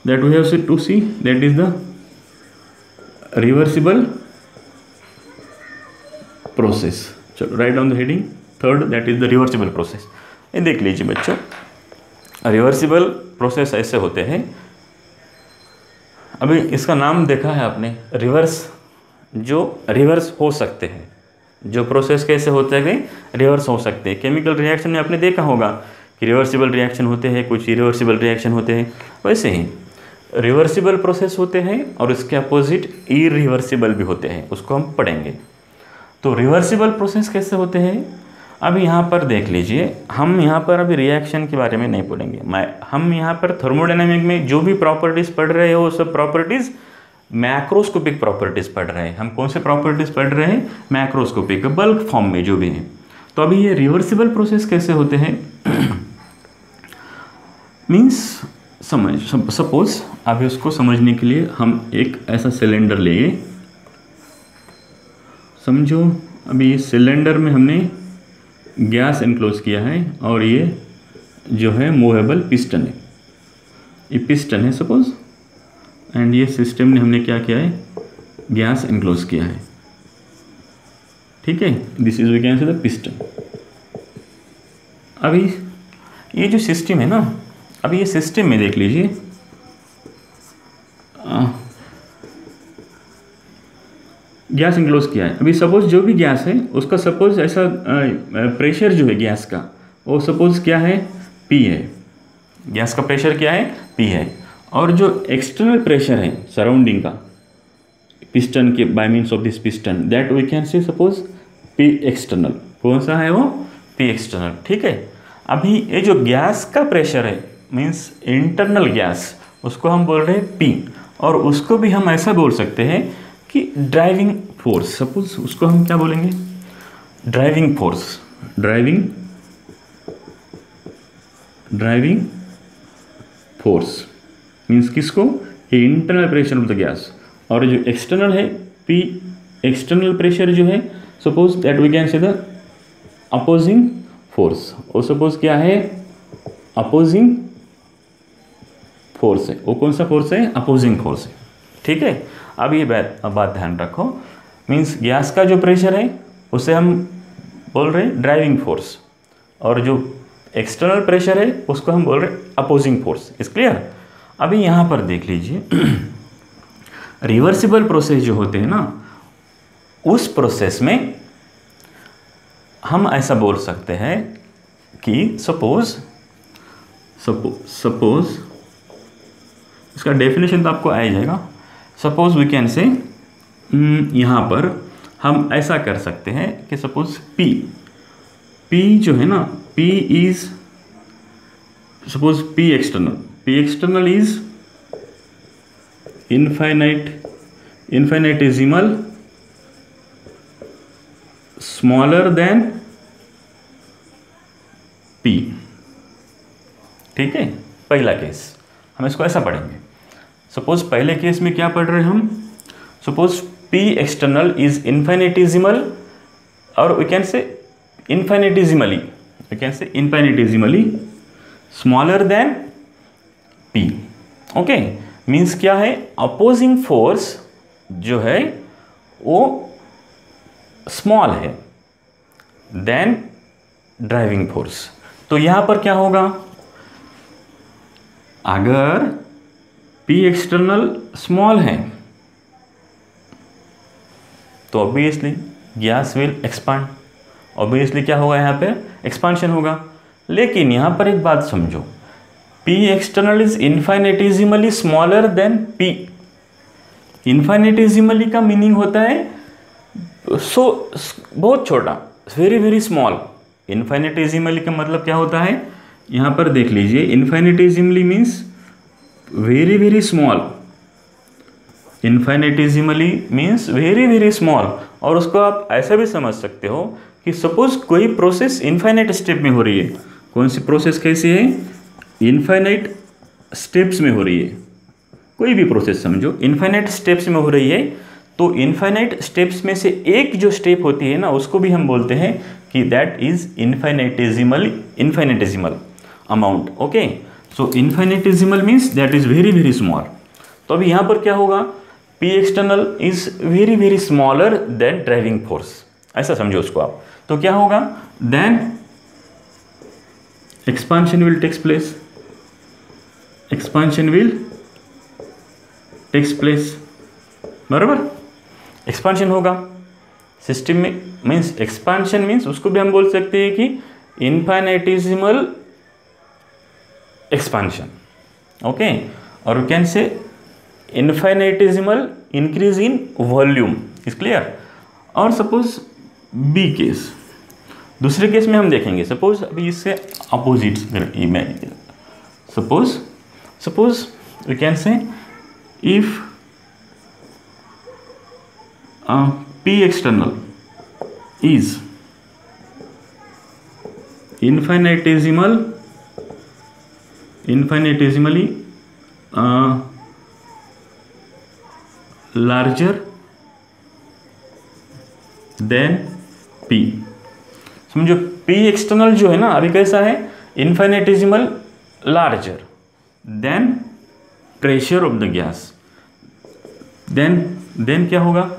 that we have to see, that is the reversible process. चलो write down the heading third, that is the reversible process. ये देख लीजिए बच्चों, reversible process ऐसे होते हैं. अभी इसका नाम देखा है आपने, रिवर्स, जो रिवर्स हो सकते हैं, जो प्रोसेस कैसे होते हैं रिवर्स हो सकते हैं. केमिकल रिएक्शन में आपने देखा होगा कि रिवर्सिबल रिएक्शन होते हैं, कुछ इरिवर्सिबल रिएक्शन होते हैं. वैसे ही रिवर्सिबल प्रोसेस होते हैं और इसके अपोजिट इरिवर्सिबल भी होते हैं, उसको हम पढ़ेंगे. तो रिवर्सिबल प्रोसेस कैसे होते हैं, अभी यहाँ पर देख लीजिए. हम यहाँ पर अभी रिएक्शन के बारे में नहीं पढ़ेंगे. हम यहाँ पर थर्मोडायनामिक में जो भी प्रॉपर्टीज़ पढ़ रहे हो वो सब प्रॉपर्टीज़ मैक्रोस्कोपिक प्रॉपर्टीज़ पढ़ रहे हैं. हम कौन से प्रॉपर्टीज़ पढ़ रहे हैं, मैक्रोस्कोपिक, बल्क फॉर्म में जो भी हैं. तो अभी ये रिवर्सिबल प्रोसेस कैसे होते हैं मीन्स सपोज अभी उसको समझने के लिए हम एक ऐसा सिलेंडर लेंगे. समझो अभी इस सिलेंडर में हमने गैस इनक्लोज किया है और ये जो है मूवेबल पिस्टन है. ये पिस्टन है सपोज, एंड ये सिस्टम ने हमने क्या किया है, गैस इनक्लोज किया है. ठीक है, this is we can say the piston. अभी ये जो सिस्टम है ना, अभी ये सिस्टम में देख लीजिए, गैस इनक्लोज किया है. अभी सपोज जो भी गैस है उसका सपोज ऐसा प्रेशर जो है गैस का, वो सपोज क्या है, P है. गैस का प्रेशर क्या है, P है. और जो एक्सटर्नल प्रेशर है सराउंडिंग का पिस्टन के by means of this piston, that we can say suppose P external. कौन सा है वो, P एक्सटर्नल. ठीक है. अभी ये जो गैस का प्रेशर है मीन्स इंटरनल गैस, उसको हम बोल रहे हैं P. और उसको भी हम ऐसा बोल सकते हैं कि ड्राइविंग फोर्स. सपोज उसको हम क्या बोलेंगे, driving force. Driving force means किसको, internal pressure of the gas. और जो एक्सटर्नल है P एक्सटर्नल प्रेशर जो है, suppose that we can say the opposing force. और सपोज क्या है, अपोजिंग फोर्स है. वो कौन सा फोर्स है, अपोजिंग फोर्स है. ठीक है. अब ये बात ध्यान रखो, मीन्स गैस का जो प्रेशर है उसे हम बोल रहे हैं ड्राइविंग फोर्स, और जो एक्सटर्नल प्रेशर है उसको हम बोल रहे हैं अपोजिंग फोर्स. Is clear. अभी यहाँ पर देख लीजिए, रिवर्सिबल प्रोसेस जो होते हैं ना, उस प्रोसेस में हम ऐसा बोल सकते हैं कि सपोज इसका डेफिनेशन तो आपको आ ही जाएगा. सपोज वी कैन से, यहाँ पर हम ऐसा कर सकते हैं कि सपोज P जो है ना, P is suppose P external is infinitesimal smaller than P. ठीक है, पहला केस हम इसको ऐसा पढ़ेंगे. सपोज पहले केस में क्या पढ़ रहे हैं हम, suppose P external is infinitesimal, और we can say infinitesimally smaller than P. Okay, means क्या है, अपोजिंग फोर्स जो है वो स्मॉल है देन ड्राइविंग फोर्स. तो यहां पर क्या होगा, अगर P एक्सटर्नल स्मॉल है तो obviously gas will expand. Obviously क्या होगा, यहाँ पे एक्सपांशन होगा. लेकिन यहाँ पर एक बात समझो, P external is infinitesimally smaller than P. Infinitesimally का मीनिंग होता है बहुत छोटा, वेरी वेरी स्मॉल. इनफाइनेटिजिमली का मतलब क्या होता है, यहाँ पर देख लीजिए, infinitesimally means very very small. Infinitesimally means very very small. और उसको आप ऐसा भी समझ सकते हो कि सपोज कोई प्रोसेस इनफाइनाइट स्टेप में हो रही है. कौन सी प्रोसेस कैसी है, इनफाइनाइट स्टेप्स में हो रही है. कोई भी प्रोसेस समझो इनफाइनाइट स्टेप्स में हो रही है, तो इनफाइनाइट स्टेप्स में से एक जो स्टेप होती है ना, उसको भी हम बोलते हैं कि that is infinitesimal amount. Okay, so infinitesimal means that is very very small. तो अभी यहाँ पर क्या होगा, P external is very very smaller than driving force, ऐसा समझो उसको आप। तो क्या होगा, then expansion will takes place, expansion will takes place, बराबर, एक्सपांशन होगा सिस्टम में। मीन्स एक्सपांशन मीन्स उसको भी हम बोल सकते हैं कि इनफाइनेटिजिमल एक्सपांशन, ओके, और वी कैन से इनफाइनेटिजिमल increase in volume, is clear. और सपोज बी केस, दूसरे केस में हम देखेंगे, सपोज अभी इससे opposite, suppose we can say if P external is infinitesimally larger than P। समझो P एक्सटर्नल जो है ना अभी कैसा है, infinitesimal larger than pressure of the gas, then क्या होगा,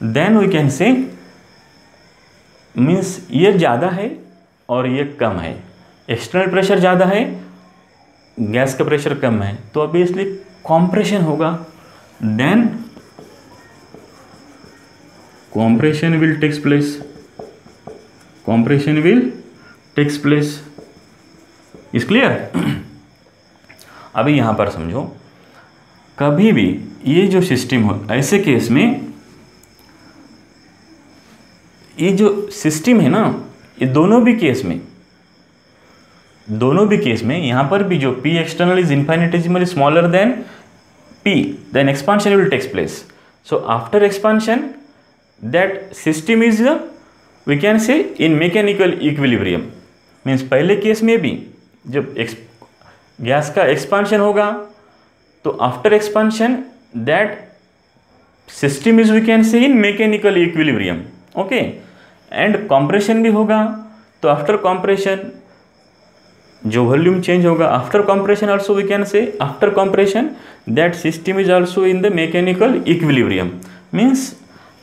then we can say means ये ज़्यादा है और ये कम है, एक्सटर्नल प्रेशर ज़्यादा है, गैस का प्रेशर कम है, तो अभी इसलिए कॉम्प्रेशन होगा, then compression will takes place, compression will takes place, is clear. अभी यहाँ पर समझो, कभी भी ये जो सिस्टम हो, ऐसे केस में ये जो सिस्टम है ना, ये दोनों भी केस में यहाँ पर भी जो P external is infinitesimally smaller than P, then expansion will takes place. So after expansion that system is we can say in mechanical equilibrium. Means पहले केस में भी जब गैस का एक्सपांशन होगा तो after expansion that system is we can say in mechanical equilibrium, okay, and compression भी होगा, तो आफ्टर कॉम्प्रेशन जो वॉल्यूम चेंज होगा, after compression also we can say after compression that system is also in the mechanical equilibrium. Means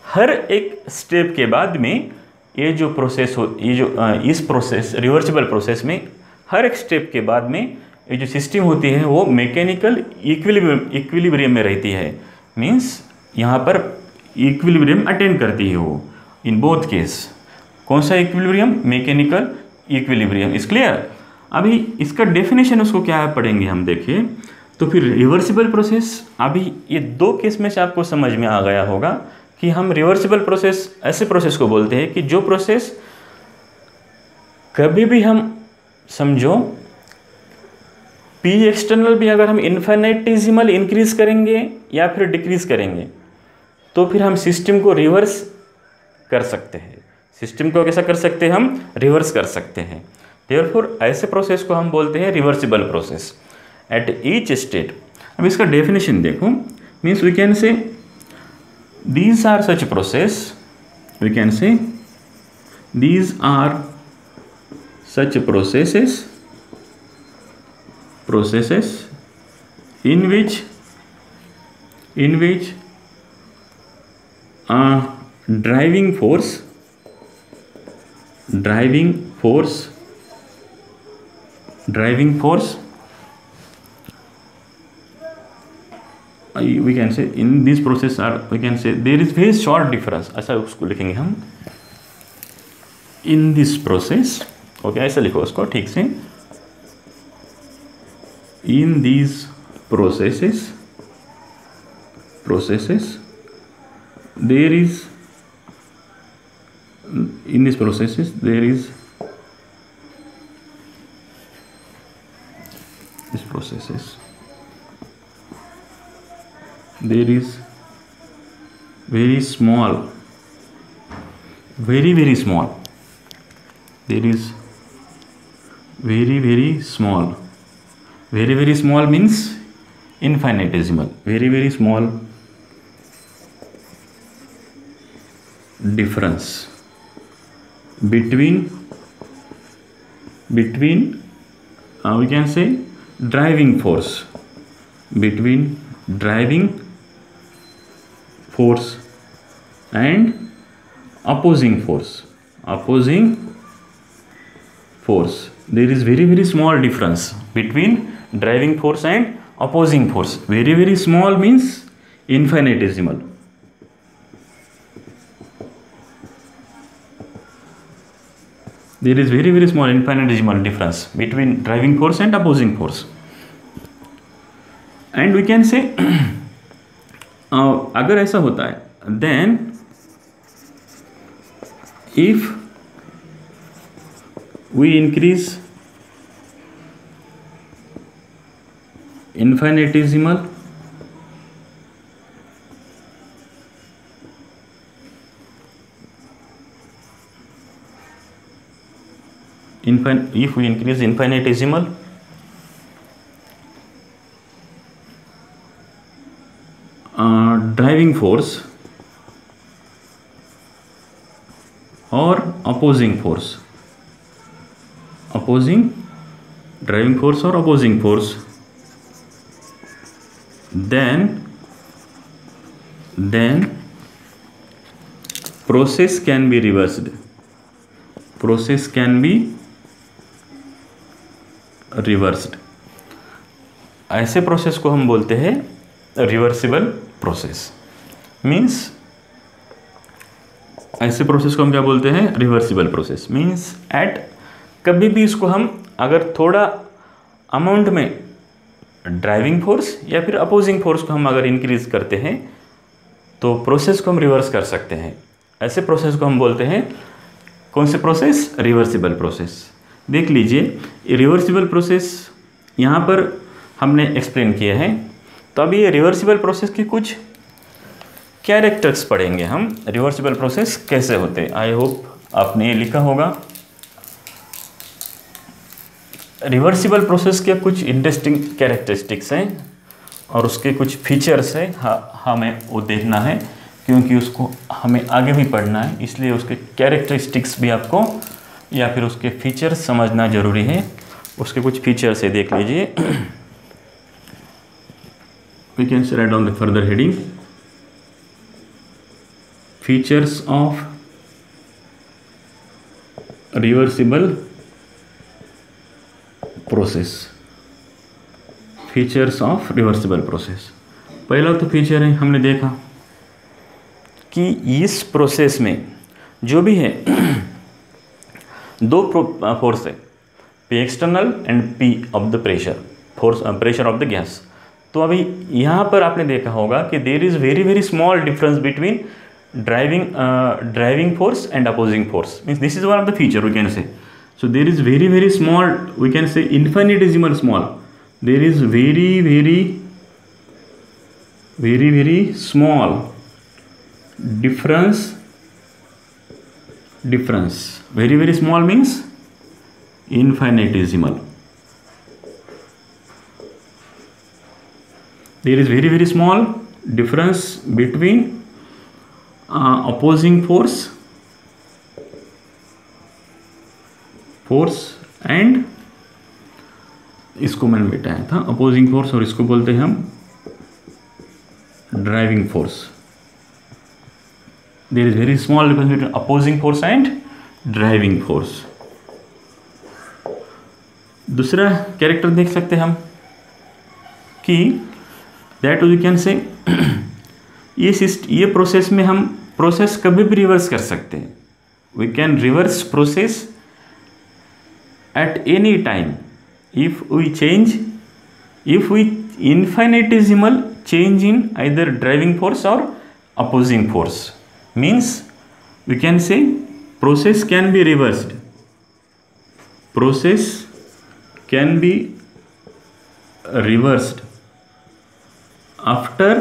हर एक step के बाद में ये जो प्रोसेस हो, ये जो इस प्रोसेस रिवर्सिबल प्रोसेस में हर एक स्टेप के बाद में ये जो सिस्टम होती है वो मैकेनिकल इक्विलिब्रियम में रहती है। मीन्स यहाँ पर इक्विलिब्रियम अटेंड करती है वो, इन बोथ केस। कौन सा equilibrium, mechanical equilibrium, is clear. अभी इसका डेफिनेशन उसको क्या पढ़ेंगे हम, देखिए तो फिर रिवर्सिबल प्रोसेस, अभी ये दो केस में से आपको समझ में आ गया होगा कि हम रिवर्सिबल प्रोसेस ऐसे प्रोसेस को बोलते हैं कि जो प्रोसेस कभी भी हम समझो P एक्सटर्नल भी अगर हम इन्फाइनेटिजिमल इंक्रीज करेंगे या फिर डिक्रीज करेंगे तो फिर हम सिस्टम को रिवर्स कर सकते हैं। सिस्टम को कैसा कर सकते हैं, हम रिवर्स कर सकते हैं। देयरफॉर ऐसे प्रोसेस को हम बोलते हैं reversible process at each state. अब इसका डेफिनेशन देखो, means we can say these are such process, we can say these are such processes in which driving force we can say in this process are, we can say there is very short difference, ऐसा उसको लिखेंगे हम, in this process, okay, ऐसा लिखो उसको ठीक से, in these processes there is, in these processes there is these processes there is very small, very very small, there is very very small, very very small means infinitesimal, very very small difference between we can say driving force, between driving force and opposing force. There is very small difference between driving force and opposing force. Very small means infinitesimal. There is very small infinitesimal difference between driving force and opposing force. And we can say अगर ऐसा होता है, then if we increase infinitesimal driving force or opposing force, driving force or opposing force, then process can be reversed. ऐसे process को हम बोलते हैं reversible process. Means ऐसे प्रोसेस को हम क्या बोलते हैं? Reversible process. मीन्स एट कभी भी इसको हम अगर थोड़ा अमाउंट में ड्राइविंग फोर्स या फिर अपोजिंग फोर्स को हम अगर इंक्रीज करते हैं तो प्रोसेस को हम रिवर्स कर सकते हैं। ऐसे प्रोसेस को हम बोलते हैं, कौन से प्रोसेस? Reversible process. देख लीजिए रिवर्सिबल प्रोसेस यहाँ पर हमने एक्सप्लेन किया है। तो अभी ये रिवर्सिबल प्रोसेस की कुछ कैरेक्टर्स पढ़ेंगे हम, रिवर्सिबल प्रोसेस कैसे होते हैं। आई होप आपने ये लिखा होगा। रिवर्सिबल प्रोसेस के कुछ इंटरेस्टिंग कैरेक्टरिस्टिक्स हैं और उसके कुछ फीचर्स हैं, हमें वो देखना है क्योंकि उसको हमें आगे भी पढ़ना है, इसलिए उसके कैरेक्टरिस्टिक्स भी आपको या फिर उसके फीचर्स समझना ज़रूरी है। उसके कुछ फीचर्स है, देख लीजिए। We can write down the further heading. Features of reversible process. Features of reversible process. पहला तो फीचर है, हमने देखा कि इस प्रोसेस में जो भी है दो फोर्स है, P external and P of the pressure, force pressure of the gas. तो अभी यहाँ पर आपने देखा होगा कि there is very small difference between driving force and opposing force. Means this is one of the feature we can say. So there is very small, we can say infinitesimal small. There is very small difference very small means infinitesimal. There is very small difference between opposing force and इसको मैंने बताया था opposing force, और इसको बोलते हैं हम driving force. There is very small difference between opposing force and driving force. दूसरा कैरेक्टर देख सकते हैं हम कि दैट वी कैन से ये प्रोसेस में हम प्रोसेस कभी भी रिवर्स कर सकते हैं। We can reverse process at any time if we infinitesimal change in either driving force or opposing force. Means we can say process can be reversed. Process can be reversed after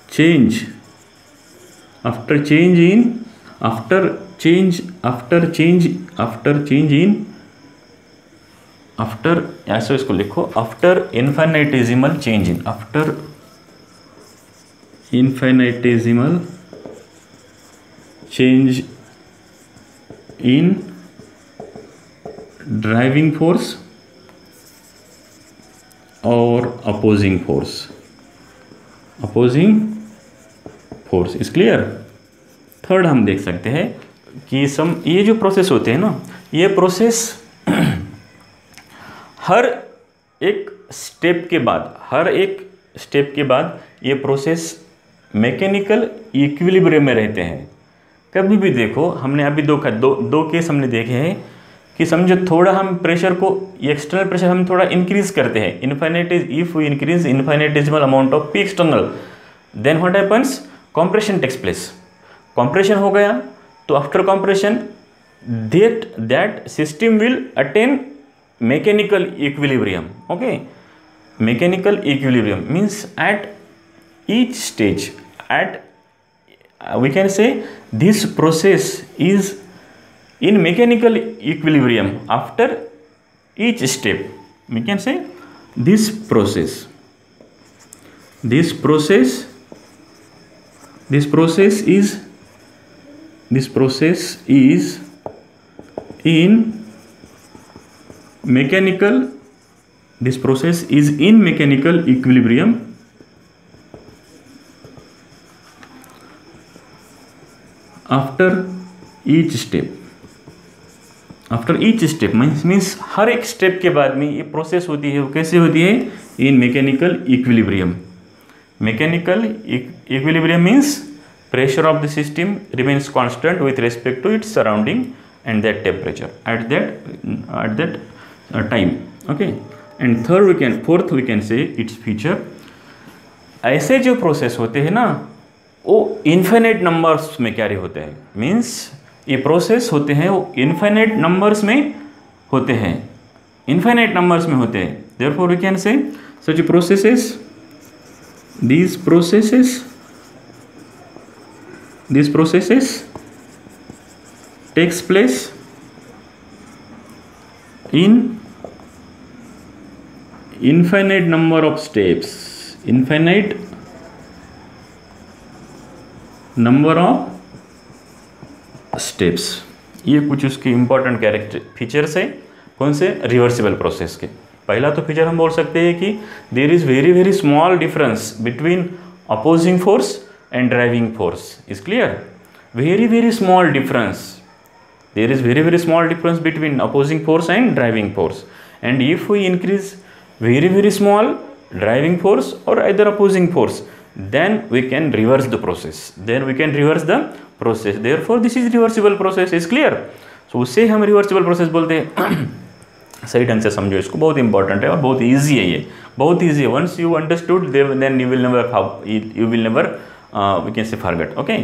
change ऐसा इसको लिखो, after infinitesimal change in, after infinitesimal change in driving force और opposing force is clear. Third हम देख सकते हैं कि ये जो प्रोसेस होते हैं ना, ये प्रोसेस हर एक स्टेप के बाद ये प्रोसेस मैकेनिकल इक्विलिब्रियम में रहते हैं। कभी भी देखो, हमने अभी दो केस हमने देखे हैं कि समझो थोड़ा हम प्रेशर को, एक्सटर्नल प्रेशर हम थोड़ा इंक्रीज करते हैं, if we increase infinitesimal amount of P external, then what happens, compression takes place. Compression हो गया तो after compression that system will attain mechanical equilibrium. Okay, mechanical equilibrium means at each stage, we can say this process is in mechanical equilibrium after each step. We can say this process is in mechanical equilibrium after each step means हर एक step के बाद में ये process होती है, वो कैसे होती है, in mechanical equilibrium. Mechanical equilibrium means pressure of the system remains constant with respect to its surrounding and that temperature at that time. Okay, and fourth we can say its feature. ऐसे जो process होते हैं ना, वो infinite numbers में carry होते हैं। Means ये प्रोसेस होते हैं वो इन्फिनिट नंबर्स में होते हैं, देयरफॉर वी कैन से सच these processes takes place in infinite number of steps, ये कुछ उसके इंपॉर्टेंट कैरेक्टर फीचर्स है। कौन से, रिवर्सिबल प्रोसेस के। पहला तो फीचर हम बोल सकते हैं कि there is very small difference between opposing force and driving force is clear. Very small difference, there is very small difference between opposing force and driving force, and if we increase very small driving force और either opposing force, then we can reverse the process, therefore this is reversible process is clear। so उससे हम reversible process बोलते हैं। सही ढंग से समझो इसको, बहुत इंपॉर्टेंट है और बहुत ईजी है, ये बहुत ईजी है। Once you understood then you will never we can say forget. Okay,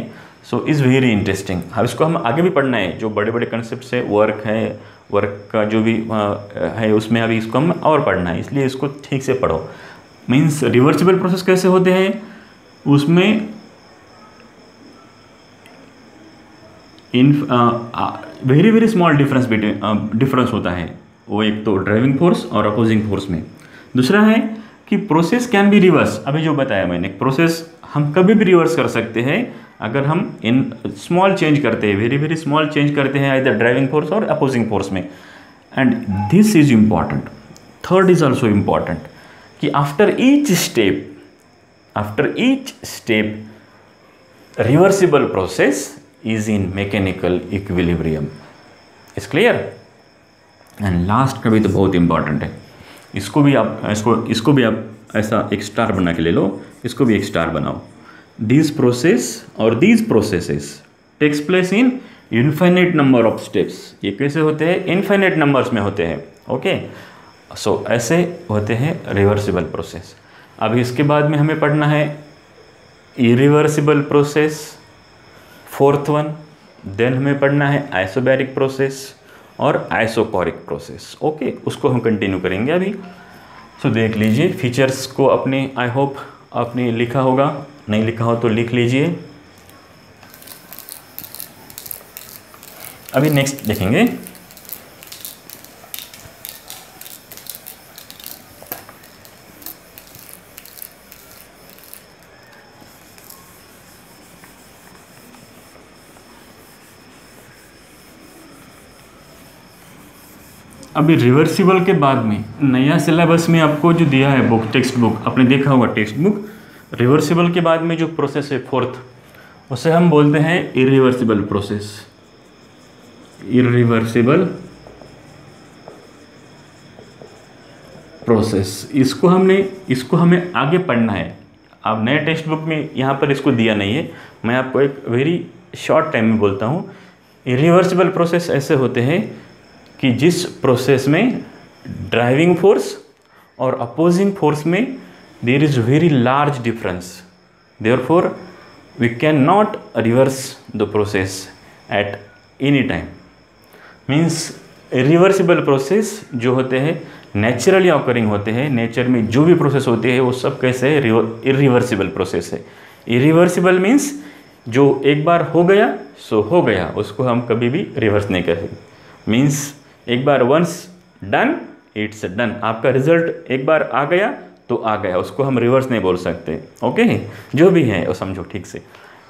so is very interesting. अब इसको हम आगे भी पढ़ना है, जो बड़े कंसेप्ट है, वर्क का जो भी है उसमें अभी इसको हम और पढ़ना है, इसलिए इसको ठीक से पढ़ो। मीन्स रिवर्सिबल प्रोसेस कैसे होते हैं, उसमें वेरी स्मॉल डिफरेंस होता है, वो एक तो ड्राइविंग फोर्स और अपोजिंग फोर्स में। दूसरा है कि प्रोसेस कैन बी रिवर्स। अभी जो बताया मैंने, प्रोसेस हम कभी भी रिवर्स कर सकते हैं अगर हम इन स्मॉल चेंज करते हैं, वेरी स्मॉल चेंज करते हैं आइदर ड्राइविंग फोर्स और अपोजिंग फोर्स में। And this is important. Third is also important कि after each step reversible process is in mechanical equilibrium is clear। and last का भी तो बहुत इंपॉर्टेंट है, इसको भी आप ऐसा एक स्टार बना के ले लो, इसको भी एक स्टार बनाओ। these processes takes place in infinite number of steps। ये कैसे होते हैं, इनफाइनाइट नंबर्स में होते हैं। ओके, सो ऐसे होते हैं रिवर्सिबल प्रोसेस। अब इसके बाद में हमें पढ़ना है irreversible process, fourth one. Then हमें पढ़ना है आइसोबैरिक प्रोसेस और आइसोकोरिक प्रोसेस। ओके, उसको हम कंटिन्यू करेंगे अभी। सो देख लीजिए फीचर्स को अपने, आई होप आपने लिखा होगा, नहीं लिखा हो तो लिख लीजिए। अभी नेक्स्ट देखेंगे अभी रिवर्सिबल के बाद में नया सिलेबस में आपको जो दिया है बुक, टेक्स्ट बुक, आपने देखा होगा टेक्स्ट बुक, रिवर्सिबल के बाद में जो प्रोसेस है फोर्थ, उसे हम बोलते हैं इरिवर्सिबल प्रोसेस। इरिवर्सिबल प्रोसेस, इसको हमें आगे पढ़ना है। अब नए टेक्स्ट बुक में यहाँ पर इसको दिया नहीं है, मैं आपको एक वेरी शॉर्ट टाइम में बोलता हूँ। इरिवर्सिबल प्रोसेस ऐसे होते हैं कि जिस प्रोसेस में ड्राइविंग फोर्स और अपोजिंग फोर्स में there is very large difference, therefore we can not reverse the process at any time. Means irreversible process जो होते हैं नेचुरली ऑकरिंग होते हैं, नेचर में जो भी प्रोसेस होते हैं वो सब कैसे है, इरिवर्सिबल प्रोसेस है। इरिवर्सिबल मीन्स जो एक बार हो गया सो हो गया, उसको हम कभी भी रिवर्स नहीं कर सकते। मीन्स एक बार वंस डन इट्स डन, आपका रिजल्ट एक बार आ गया तो आ गया, उसको हम रिवर्स नहीं बोल सकते। ओके, जो भी है वो समझो ठीक से,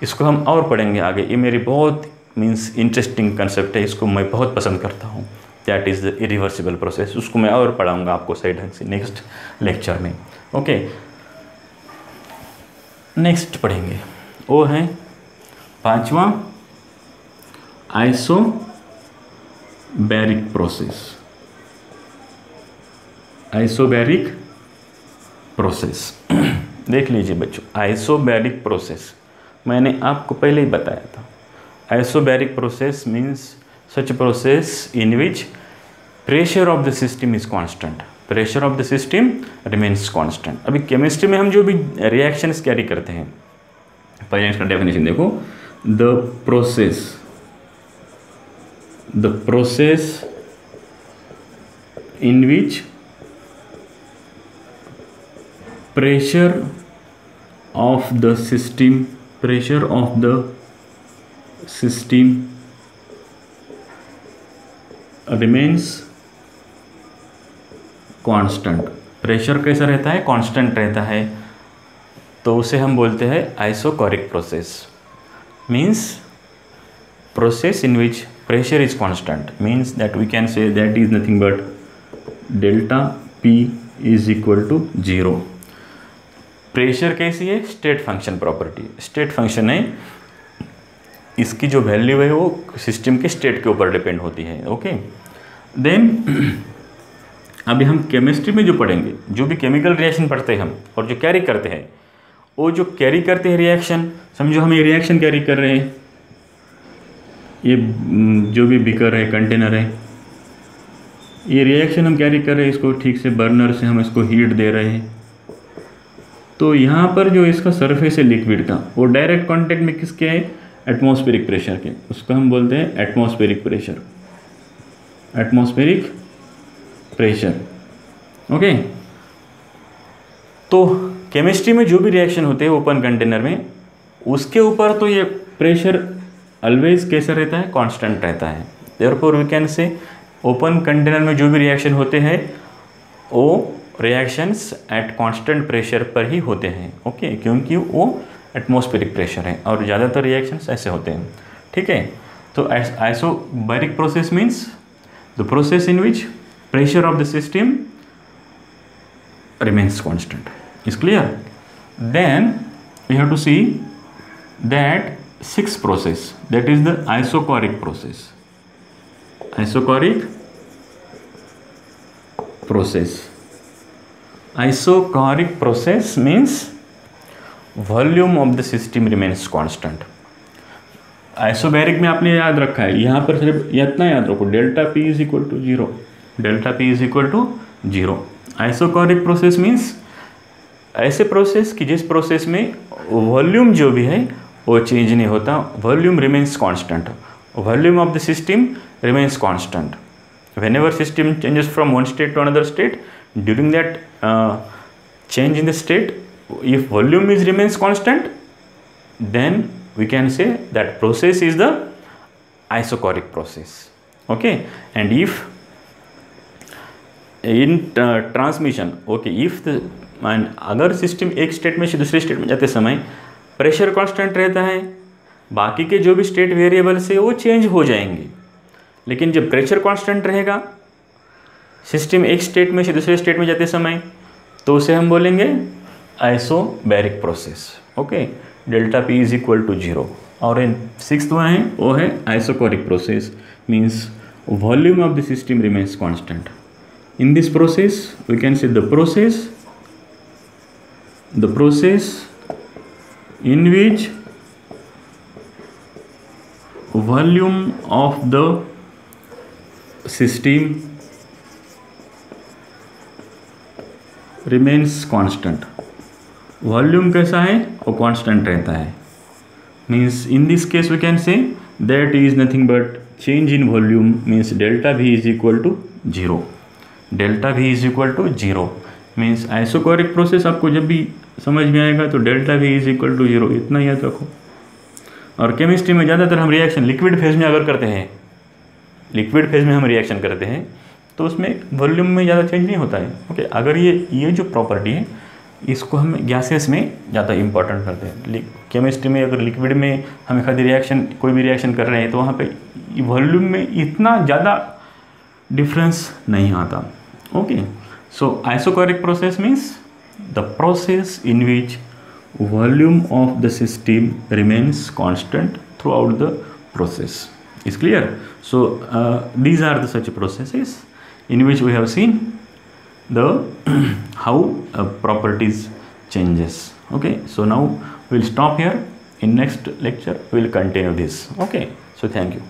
इसको हम और पढ़ेंगे आगे। ये मेरी बहुत मीन्स इंटरेस्टिंग कंसेप्ट है, इसको मैं बहुत पसंद करता हूँ। That is the irreversible process, उसको मैं और पढ़ाऊँगा आपको सही ढंग से नेक्स्ट लेक्चर में। ओके, नेक्स्ट पढ़ेंगे वो है पांचवा आइसोबैरिक प्रोसेस। आइसोबैरिक प्रोसेस देख लीजिए बच्चों, आइसोबैरिक प्रोसेस मैंने आपको पहले ही बताया था। Isobaric process means such process in which pressure of the system is constant, pressure of the system remains constant. अभी केमिस्ट्री में हम जो भी रिएक्शंस कैरी करते हैं, पहले इसका डेफिनेशन देखो, the process in which pressure of the system remains constant। Pressure कैसा रहता है, कांस्टेंट रहता है, तो उसे हम बोलते हैं isochoric process. Means process in which pressure is constant, means that we can say that is nothing but delta P is equal to 0। Pressure कैसी है, state function property, state function है, इसकी जो वैल्यू है वो सिस्टम के state के ऊपर डिपेंड होती है। ओके, देन अभी हम केमिस्ट्री में जो पढ़ेंगे, जो भी केमिकल रिएक्शन पढ़ते हैं हम और जो कैरी करते हैं, वो जो कैरी करते हैं रिएक्शन, समझो हम ये रिएक्शन कैरी कर रहे हैं, ये जो भी बीकर है, कंटेनर है, ये रिएक्शन हम कैरी कर रहे हैं, इसको ठीक से बर्नर से हम इसको हीट दे रहे हैं। तो यहाँ पर जो इसका सरफेस है लिक्विड का, वो डायरेक्ट कांटेक्ट में किसके है, एटमॉस्फेरिक प्रेशर के, उसको हम बोलते हैं atmospheric pressure, atmospheric pressure. Okay, तो केमिस्ट्री में जो भी रिएक्शन होते हैं ओपन कंटेनर में, उसके ऊपर तो ये प्रेशर ऑलवेज कैसा रहता है, कांस्टेंट रहता है। Therefore we can say open container में जो भी रिएक्शन होते हैं वो रिएक्शंस एट कांस्टेंट प्रेशर पर ही होते हैं। ओके, क्योंकि वो एटमॉस्फेरिक प्रेशर है और ज़्यादातर रिएक्शंस ऐसे होते हैं। ठीक है, तो isobaric process means the process in which pressure of the system remains constant. Is clear? Then we have to see that sixth process, that is the isochoric process। isochoric process, isochoric process means volume of the system remains constant। Isobaric में आपने याद रखा है, यहाँ पर सिर्फ इतना याद रखो, delta P is equal to 0, delta P is equal to 0। Isochoric process means ऐसे प्रोसेस कि जिस प्रोसेस में वॉल्यूम जो भी है वो चेंज नहीं होता, volume remains constant, volume of the system remains constant. whenever system changes from one state to another state, during that change in the state, if volume is remains constant, then we can say that process is the isochoric process। okay, and if in transmission, okay, if the अगर system एक state में से दूसरे state में जाते समय pressure constant रहता है, बाकी के जो भी स्टेट वेरिएबल्स है वो चेंज हो जाएंगे, लेकिन जब प्रेशर कांस्टेंट रहेगा सिस्टम एक स्टेट में से दूसरे स्टेट में जाते समय तो उसे हम बोलेंगे isobaric process. Okay, delta P is equal to 0। और सिक्स्थ वन है वो है isochoric process, means volume of the system remains constant. In this process we can say the process in which volume of the system remains constant। Volume कैसा है, वो constant रहता है। Means in this case we can say that is nothing but change in volume, means delta भी is equal to 0। Delta भी is equal to 0 means isochoric process आपको जब भी समझ में आएगा तो डेल्टा भी इज इक्वल टू 0, इतना याद रखो। और केमिस्ट्री में ज़्यादातर हम रिएक्शन लिक्विड फेज में अगर करते हैं, लिक्विड फेज में हम रिएक्शन करते हैं तो उसमें वॉल्यूम में ज़्यादा चेंज नहीं होता है। ओके, अगर ये जो प्रॉपर्टी है इसको हम गैसेस में ज़्यादा इंपॉर्टेंट करते हैं। केमिस्ट्री में अगर लिक्विड में हम कोई भी रिएक्शन कर रहे हैं तो वहाँ पे वॉल्यूम में इतना ज़्यादा डिफरेंस नहीं आता। Okay, so isochoric process means the process in which volume of the system remains constant throughout the process is clear. So these are the such processes in which we have seen the how properties changes. Okay, so now we'll stop here. In next lecture we'll continue this. Okay, so thank you.